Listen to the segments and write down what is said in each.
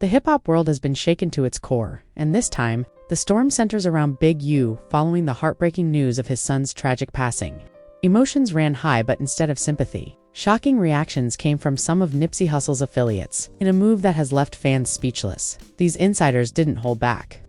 The hip-hop world has been shaken to its core, and this time, the storm centers around Big U following the heartbreaking news of his son's tragic passing. Emotions ran high, but instead of sympathy, shocking reactions came from some of Nipsey Hussle's affiliates, in a move that has left fans speechless. These insiders didn't hold back,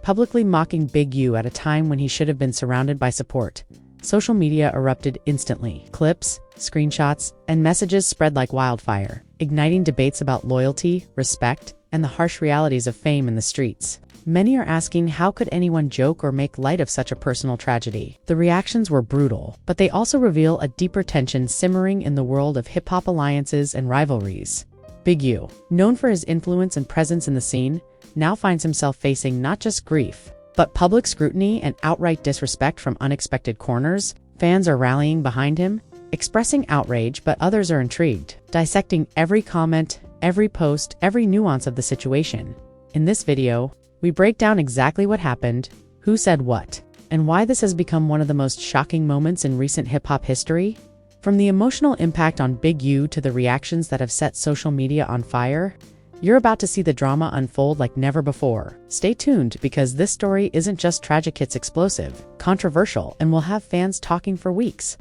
publicly mocking Big U at a time when he should have been surrounded by support. Social media erupted instantly. Clips, screenshots, and messages spread like wildfire, igniting debates about loyalty, respect, and the harsh realities of fame in the streets. Many are asking, how could anyone joke or make light of such a personal tragedy? The reactions were brutal, but they also reveal a deeper tension simmering in the world of hip-hop alliances and rivalries. Big U, known for his influence and presence in the scene, now finds himself facing not just grief, but public scrutiny and outright disrespect from unexpected corners. Fans are rallying behind him, expressing outrage, but others are intrigued, dissecting every comment, every post, every nuance of the situation. In this video, we break down exactly what happened, who said what, and why this has become one of the most shocking moments in recent hip-hop history. From the emotional impact on Big U to the reactions that have set social media on fire, you're about to see the drama unfold like never before. Stay tuned, because this story isn't just tragic, it's explosive, controversial, and will have fans talking for weeks.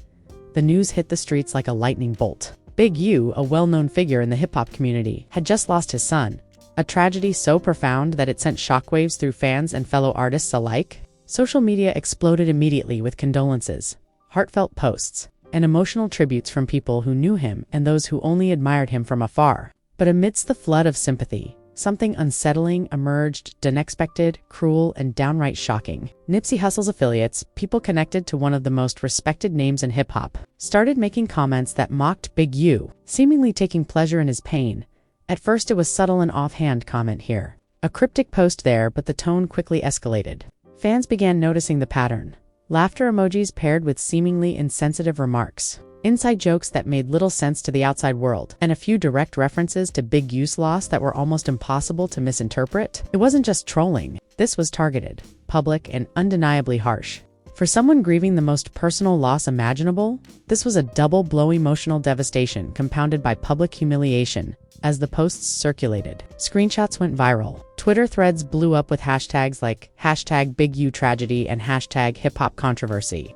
The news hit the streets like a lightning bolt. Big U, a well-known figure in the hip-hop community, had just lost his son, a tragedy so profound that it sent shockwaves through fans and fellow artists alike. Social media exploded immediately with condolences, heartfelt posts, and emotional tributes from people who knew him and those who only admired him from afar. But amidst the flood of sympathy, something unsettling emerged, unexpected, cruel, and downright shocking. Nipsey Hussle's affiliates, people connected to one of the most respected names in hip-hop, started making comments that mocked Big U, seemingly taking pleasure in his pain. At first it was subtle, an offhand comment here, a cryptic post there, but the tone quickly escalated. Fans began noticing the pattern. Laughter emojis paired with seemingly insensitive remarks, inside jokes that made little sense to the outside world, and a few direct references to Big U's loss that were almost impossible to misinterpret. It wasn't just trolling. This was targeted, public, and undeniably harsh. For someone grieving the most personal loss imaginable, this was a double-blow: emotional devastation compounded by public humiliation. As the posts circulated, screenshots went viral. Twitter threads blew up with hashtags like #BigUTragedy and #HipHopControversy.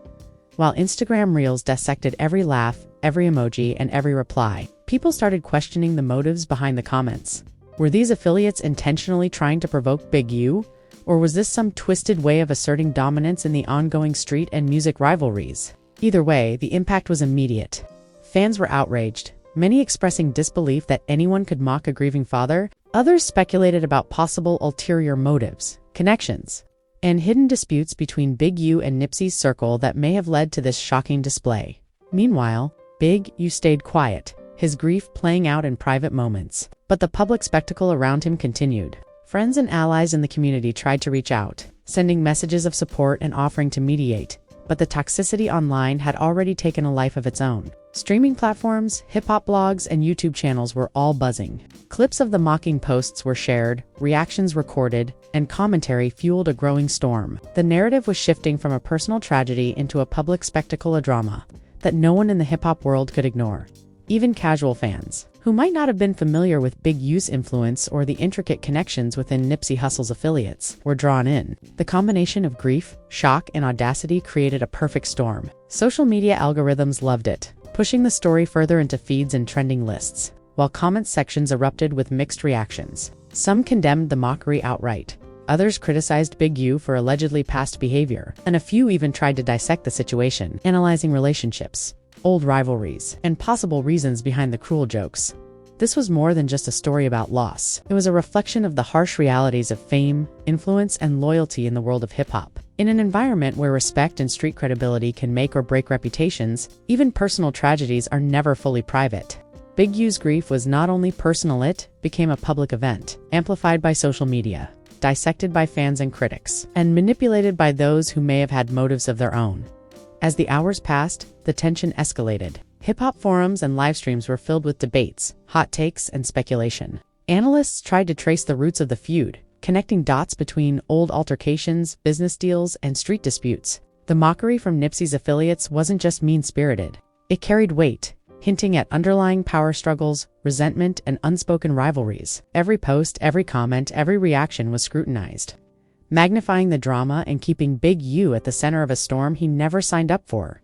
While Instagram Reels dissected every laugh, every emoji, and every reply, people started questioning the motives behind the comments. Were these affiliates intentionally trying to provoke Big U? Or was this some twisted way of asserting dominance in the ongoing street and music rivalries? Either way, the impact was immediate. Fans were outraged, many expressing disbelief that anyone could mock a grieving father. Others speculated about possible ulterior motives, connections, and hidden disputes between Big U and Nipsey's circle that may have led to this shocking display. Meanwhile, Big U stayed quiet, his grief playing out in private moments. But the public spectacle around him continued. Friends and allies in the community tried to reach out, sending messages of support and offering to mediate, but the toxicity online had already taken a life of its own. Streaming platforms, hip-hop blogs, and YouTube channels were all buzzing. Clips of the mocking posts were shared, reactions recorded, and commentary fueled a growing storm. The narrative was shifting from a personal tragedy into a public spectacle, a drama that no one in the hip-hop world could ignore. Even casual fans, who might not have been familiar with Big U's influence or the intricate connections within Nipsey Hussle's affiliates, were drawn in. The combination of grief, shock, and audacity created a perfect storm. Social media algorithms loved it, pushing the story further into feeds and trending lists, while comment sections erupted with mixed reactions. Some condemned the mockery outright, others criticized Big U for allegedly past behavior, and a few even tried to dissect the situation, analyzing relationships, old rivalries, and possible reasons behind the cruel jokes. This was more than just a story about loss. It was a reflection of the harsh realities of fame, influence, and loyalty in the world of hip-hop. In an environment where respect and street credibility can make or break reputations, even personal tragedies are never fully private. Big U's grief was not only personal, it became a public event, amplified by social media, dissected by fans and critics, and manipulated by those who may have had motives of their own. As the hours passed, the tension escalated. Hip-hop forums and live streams were filled with debates, hot takes, and speculation. Analysts tried to trace the roots of the feud, connecting dots between old altercations, business deals, and street disputes. The mockery from Nipsey's affiliates wasn't just mean-spirited. It carried weight. hinting at underlying power struggles, resentment, and unspoken rivalries. Every post, every comment, every reaction was scrutinized, magnifying the drama and keeping Big U at the center of a storm he never signed up for.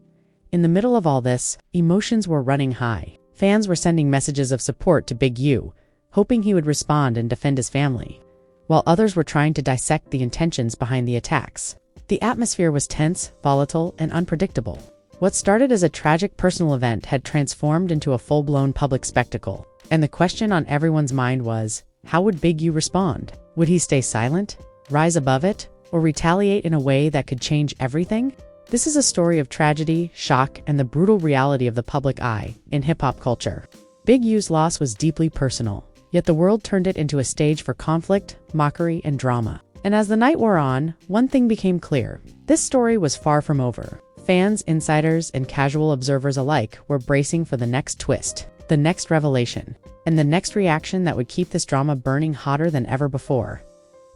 In the middle of all this, emotions were running high. Fans were sending messages of support to Big U, hoping he would respond and defend his family, while others were trying to dissect the intentions behind the attacks. The atmosphere was tense, volatile, and unpredictable. What started as a tragic personal event had transformed into a full-blown public spectacle, and the question on everyone's mind was, how would Big U respond? Would he stay silent, rise above it, or retaliate in a way that could change everything? This is a story of tragedy, shock, and the brutal reality of the public eye in hip-hop culture. Big U's loss was deeply personal, yet the world turned it into a stage for conflict, mockery, and drama. And as the night wore on, one thing became clear. This story was far from over. Fans, insiders, and casual observers alike were bracing for the next twist, the next revelation, and the next reaction that would keep this drama burning hotter than ever before.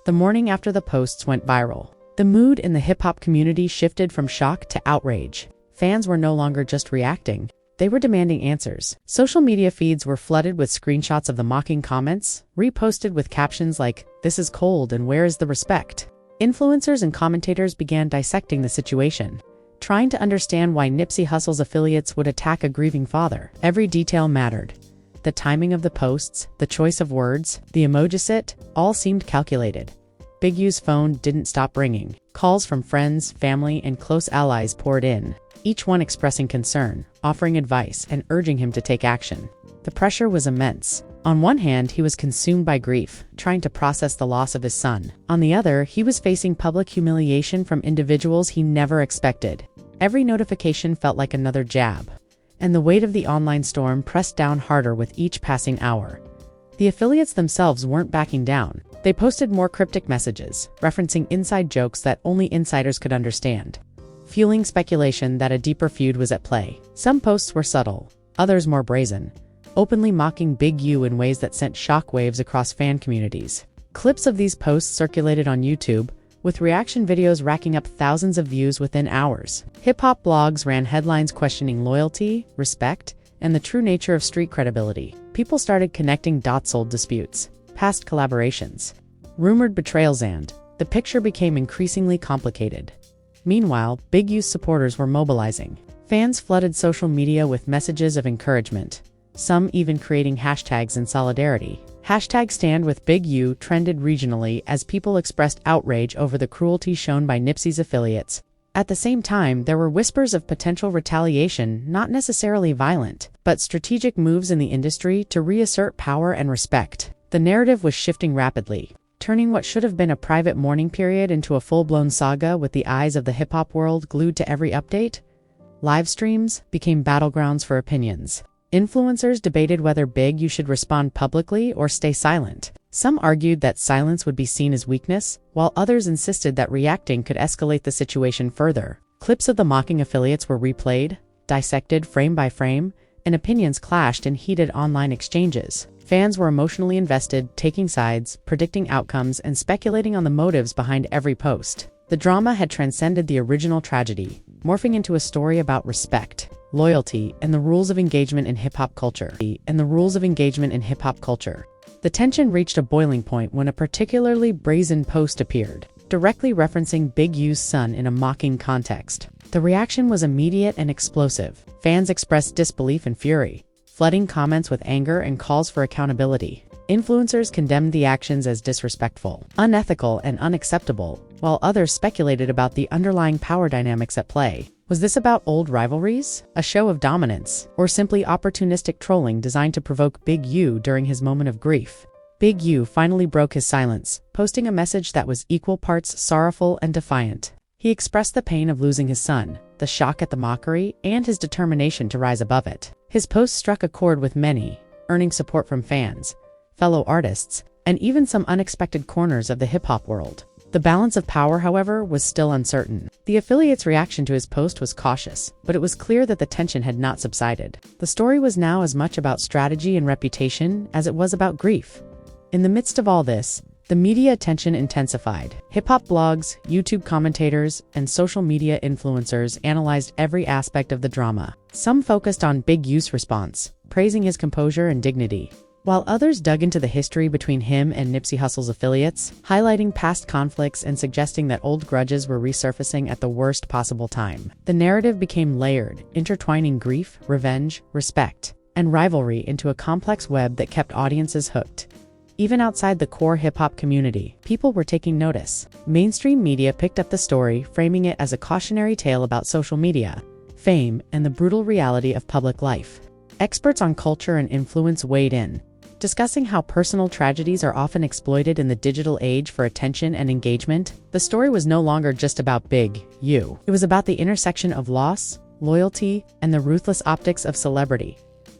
The morning after the posts went viral, the mood in the hip-hop community shifted from shock to outrage. Fans were no longer just reacting. They were demanding answers. Social media feeds were flooded with screenshots of the mocking comments, reposted with captions like, "This is cold and where is the respect?" Influencers and commentators began dissecting the situation, trying to understand why Nipsey Hussle's affiliates would attack a grieving father. Every detail mattered. The timing of the posts, the choice of words, the emojisit, all seemed calculated. Big U's phone didn't stop ringing. Calls from friends, family, and close allies poured in, each one expressing concern, offering advice, and urging him to take action. The pressure was immense. On one hand, he was consumed by grief, trying to process the loss of his son. On the other, he was facing public humiliation from individuals he never expected. Every notification felt like another jab, and the weight of the online storm pressed down harder with each passing hour. The affiliates themselves weren't backing down. They posted more cryptic messages, referencing inside jokes that only insiders could understand, fueling speculation that a deeper feud was at play. Some posts were subtle, others more brazen, openly mocking Big U in ways that sent shockwaves across fan communities. Clips of these posts circulated on YouTube, with reaction videos racking up thousands of views within hours. Hip-hop blogs ran headlines questioning loyalty, respect, and the true nature of street credibility. People started connecting dots: old disputes, past collaborations, rumored betrayals, and the picture became increasingly complicated. Meanwhile, Big U's supporters were mobilizing. Fans flooded social media with messages of encouragement, some even creating hashtags in solidarity. Hashtag Stand with Big U trended regionally as people expressed outrage over the cruelty shown by Nipsey's affiliates. At the same time, there were whispers of potential retaliation, not necessarily violent, but strategic moves in the industry to reassert power and respect. The narrative was shifting rapidly, turning what should have been a private mourning period into a full-blown saga with the eyes of the hip-hop world glued to every update. Live streams became battlegrounds for opinions. Influencers debated whether Big U should respond publicly or stay silent. Some argued that silence would be seen as weakness, while others insisted that reacting could escalate the situation further. Clips of the mocking affiliates were replayed, dissected frame by frame, and opinions clashed in heated online exchanges. Fans were emotionally invested, taking sides, predicting outcomes, and speculating on the motives behind every post. The drama had transcended the original tragedy, morphing into a story about respect, loyalty, and the rules of engagement in hip-hop culture. The tension reached a boiling point when a particularly brazen post appeared, directly referencing Big U's son in a mocking context. The reaction was immediate and explosive. Fans expressed disbelief and fury, flooding comments with anger and calls for accountability. Influencers condemned the actions as disrespectful, unethical, and unacceptable, while others speculated about the underlying power dynamics at play. Was this about old rivalries, a show of dominance, or simply opportunistic trolling designed to provoke Big U during his moment of grief? Big U finally broke his silence, posting a message that was equal parts sorrowful and defiant. He expressed the pain of losing his son, the shock at the mockery, and his determination to rise above it. His post struck a chord with many, earning support from fans, fellow artists, and even some unexpected corners of the hip-hop world. The balance of power, however, was still uncertain. The affiliate's reaction to his post was cautious, but it was clear that the tension had not subsided. The story was now as much about strategy and reputation as it was about grief. In the midst of all this, the media attention intensified. Hip-hop blogs, YouTube commentators, and social media influencers analyzed every aspect of the drama. Some focused on Big U's response, praising his composure and dignity, while others dug into the history between him and Nipsey Hussle's affiliates, highlighting past conflicts and suggesting that old grudges were resurfacing at the worst possible time. The narrative became layered, intertwining grief, revenge, respect, and rivalry into a complex web that kept audiences hooked. Even outside the core hip-hop community, people were taking notice. Mainstream media picked up the story, framing it as a cautionary tale about social media, fame, and the brutal reality of public life. Experts on culture and influence weighed in, discussing how personal tragedies are often exploited in the digital age for attention and engagement. The story was no longer just about Big U. It was about the intersection of loss, loyalty, and the ruthless optics of celebrity.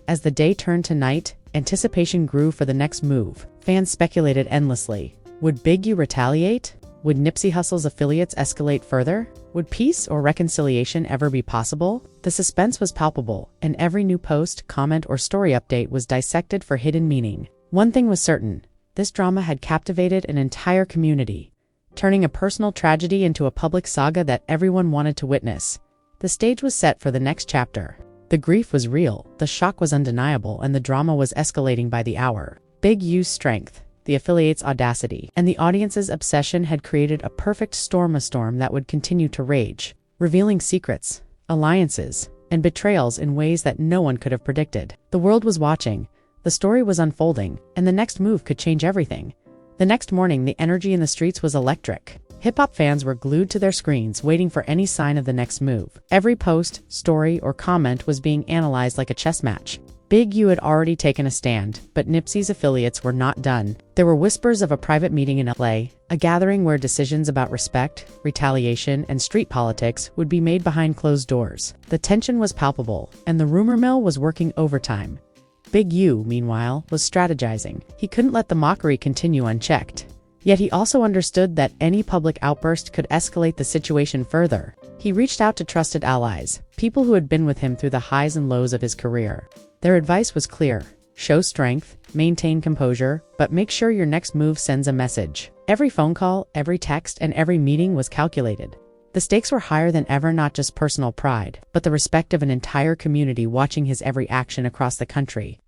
As the day turned to night, anticipation grew for the next move. Fans speculated endlessly. Would Big U retaliate? Would Nipsey Hussle's affiliates escalate further? Would peace or reconciliation ever be possible? The suspense was palpable, and every new post, comment, or story update was dissected for hidden meaning. One thing was certain: this drama had captivated an entire community, turning a personal tragedy into a public saga that everyone wanted to witness. The stage was set for the next chapter. The grief was real, the shock was undeniable, and the drama was escalating by the hour. Big U's strength, the affiliate's audacity, and the audience's obsession had created a perfect storm, a storm that would continue to rage, revealing secrets, alliances, and betrayals in ways that no one could have predicted. The world was watching, the story was unfolding, and the next move could change everything. The next morning, the energy in the streets was electric. Hip-hop fans were glued to their screens, waiting for any sign of the next move. Every post, story, or comment was being analyzed like a chess match. Big U had already taken a stand, but Nipsey's affiliates were not done. There were whispers of a private meeting in LA, a gathering where decisions about respect, retaliation, and street politics would be made behind closed doors. The tension was palpable, and the rumor mill was working overtime. Big U, meanwhile, was strategizing. He couldn't let the mockery continue unchecked. Yet he also understood that any public outburst could escalate the situation further. He reached out to trusted allies, people who had been with him through the highs and lows of his career. Their advice was clear: show strength, maintain composure, but make sure your next move sends a message. Every phone call, every text, and every meeting was calculated. The stakes were higher than ever, not just personal pride, but the respect of an entire community watching his every action across the country.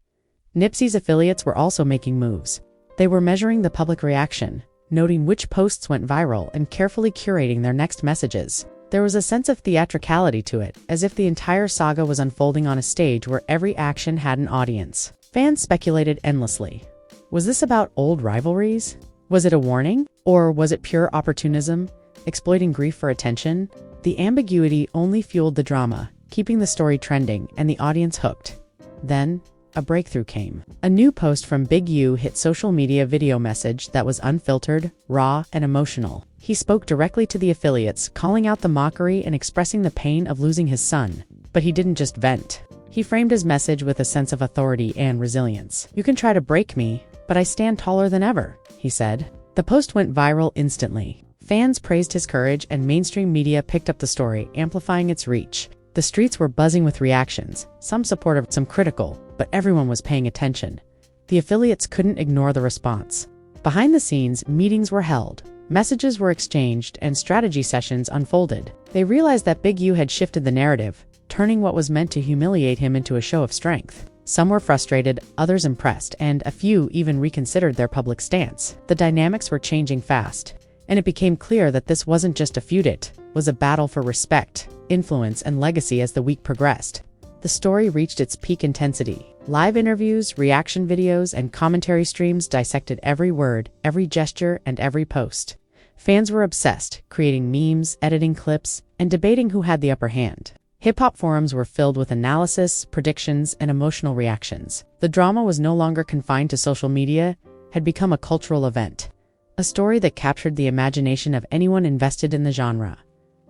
Nipsey's affiliates were also making moves. They were measuring the public reaction, noting which posts went viral, and carefully curating their next messages. There was a sense of theatricality to it, as if the entire saga was unfolding on a stage where every action had an audience. Fans speculated endlessly. Was this about old rivalries? Was it a warning? Or was it pure opportunism, exploiting grief for attention? The ambiguity only fueled the drama, keeping the story trending and the audience hooked. Then, a breakthrough came. A new post from Big U hit social media video message that was unfiltered, raw, and emotional. He spoke directly to the affiliates, calling out the mockery and expressing the pain of losing his son. But he didn't just vent. He framed his message with a sense of authority and resilience. "You can try to break me, but I stand taller than ever," he said. The post went viral instantly. Fans praised his courage, and mainstream media picked up the story, amplifying its reach. The streets were buzzing with reactions, some supportive, some critical, but everyone was paying attention. The affiliates couldn't ignore the response. Behind the scenes, meetings were held, messages were exchanged, and strategy sessions unfolded. They realized that Big U had shifted the narrative, turning what was meant to humiliate him into a show of strength. Some were frustrated, others impressed, and a few even reconsidered their public stance. The dynamics were changing fast, and it became clear that this wasn't just a feud, it was a battle for respect, influence, and legacy. As the week progressed, the story reached its peak intensity. Live interviews, reaction videos, and commentary streams dissected every word, every gesture, and every post. Fans were obsessed, creating memes, editing clips, and debating who had the upper hand. Hip-hop forums were filled with analysis, predictions, and emotional reactions. The drama was no longer confined to social media, had become a cultural event, a story that captured the imagination of anyone invested in the genre.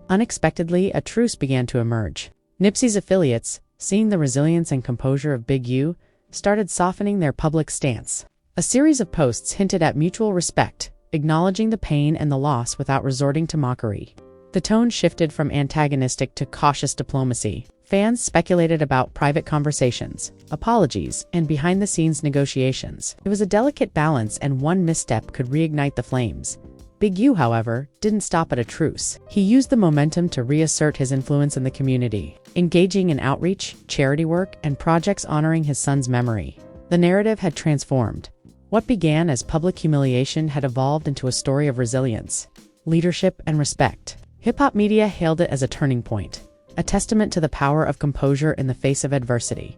Unexpectedly, a truce began to emerge. Nipsey's affiliates, seeing the resilience and composure of Big U, started softening their public stance. A series of posts hinted at mutual respect, acknowledging the pain and the loss without resorting to mockery. The tone shifted from antagonistic to cautious diplomacy. Fans speculated about private conversations, apologies, and behind-the-scenes negotiations. It was a delicate balance, and one misstep could reignite the flames. Big U, however, didn't stop at a truce. He used the momentum to reassert his influence in the community, engaging in outreach, charity work, and projects honoring his son's memory. The narrative had transformed. What began as public humiliation had evolved into a story of resilience, leadership, and respect. Hip-hop media hailed it as a turning point, a testament to the power of composure in the face of adversity.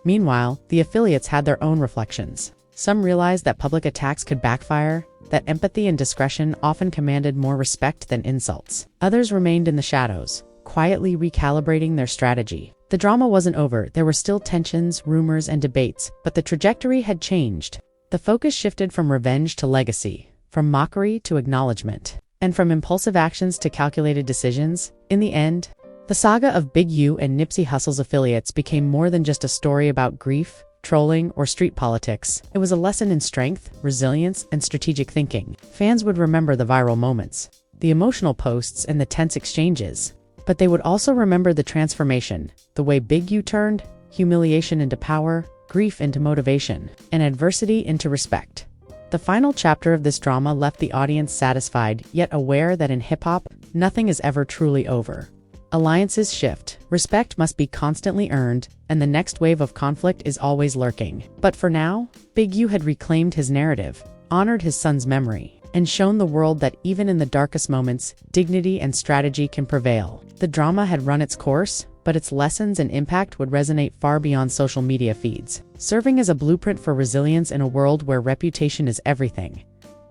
Meanwhile, the affiliates had their own reflections. Some realized that public attacks could backfire, that empathy and discretion often commanded more respect than insults. Others remained in the shadows, quietly recalibrating their strategy. The drama wasn't over. There were still tensions, rumors, and debates, but the trajectory had changed. The focus shifted from revenge to legacy, from mockery to acknowledgement, and from impulsive actions to calculated decisions. In the end, the saga of Big U and Nipsey Hussle's affiliates became more than just a story about grief, trolling, or street politics. It was a lesson in strength, resilience, and strategic thinking. Fans would remember the viral moments, the emotional posts, and the tense exchanges. But they would also remember the transformation, the way Big U turned humiliation into power, grief into motivation, and adversity into respect. The final chapter of this drama left the audience satisfied, yet aware that in hip-hop, nothing is ever truly over. Alliances shift, respect must be constantly earned, and the next wave of conflict is always lurking. But for now, Big U had reclaimed his narrative, honored his son's memory, and shown the world that even in the darkest moments, dignity and strategy can prevail. The drama had run its course, but its lessons and impact would resonate far beyond social media feeds, serving as a blueprint for resilience in a world where reputation is everything.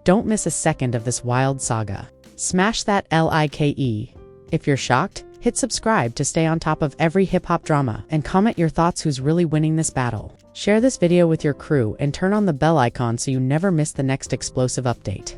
Don't miss a second of this wild saga. Smash that like. If you're shocked, hit subscribe to stay on top of every hip-hop drama, and comment your thoughts who's really winning this battle. Share this video with your crew and turn on the bell icon so you never miss the next explosive update.